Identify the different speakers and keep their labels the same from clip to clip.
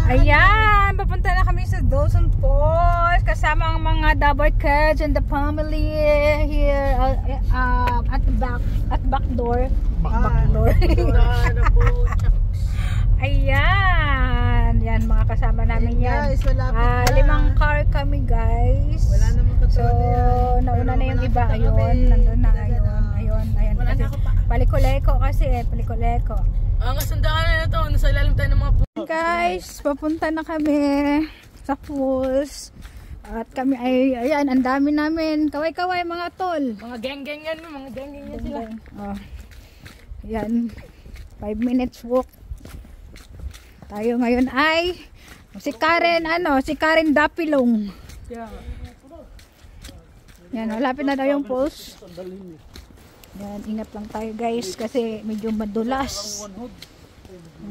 Speaker 1: Ayan, papunta na kami sa Dawson Falls kasama ang mga Dabber Kids and the family here at the back door. Back door. Ayan, yan mga kasama namin yan.
Speaker 2: Guys,
Speaker 1: 5 car kami guys.
Speaker 2: Wala namang
Speaker 1: so, nauna na yung iba. Ayun, nandun na. Ayun. Kasi, Palikoleko kasi Palikoleko.
Speaker 2: Ang kasundahan na ito, nasa ilalim tayo ng mga puno.
Speaker 1: Guys, papunta na kami sa falls. At kami ay, ayan, ang dami namin. Kaway-kaway mga tol.
Speaker 2: Mga geng-geng yan, mga geng-geng yan sila.
Speaker 1: Oh. Ayan, 5 minutes walk. Tayo ngayon ay si Karen Dapilong. Yan, malapit na daw yung falls. Yan, ingat lang tayo guys kasi medyo madulas.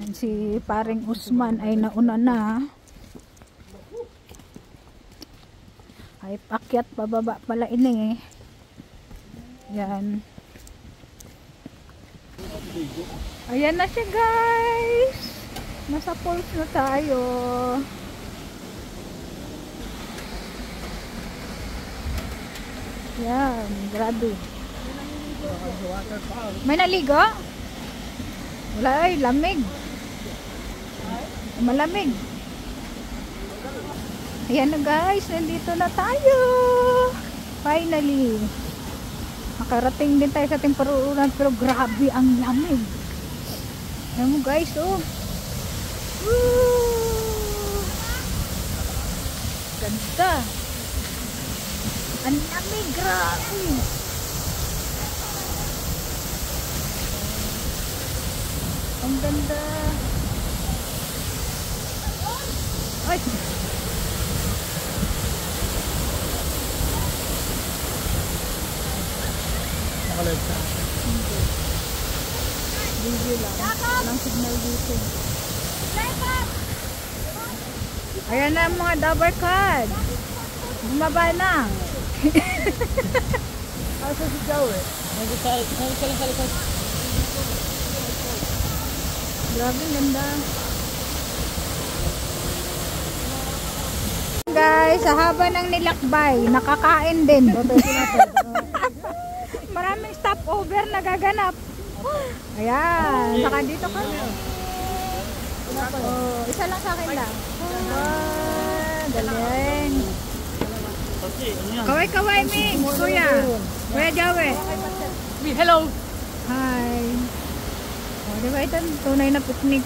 Speaker 1: Yan, si paring Usman ay nauna na. Ay pakyat pababa pala ini. Yan. Ayan na siya guys. Nasa falls na tayo. Yan, grabe. May naligo? Wala ay, lamig. Malamig. Ayan na guys, nandito na tayo. Finally. Makarating din tayo sa temperuran pero grabe ang lamig. Ayan mo guys, oh. Woo! Ganda. Ang lamig, grabe. Ang ganda. Ay.
Speaker 2: Nakalive ka?
Speaker 1: Hindi. Video lang. Walang signal dito. Ayan na mga Dabber Card. Bumaba na.
Speaker 2: Asa si Joe eh? Nagsalang.
Speaker 1: Grabe, ganda. Guys, sa haba ng nilakbay, nakakain din. Maraming stopover na gaganap. Ayan, saka dito kami. Oh, isa lang sa akin lang. Galing. Kaway-kaway, Ming. Kuya Joey.
Speaker 2: Hello.
Speaker 1: Hi. Oh, diba ito tunay na picnic?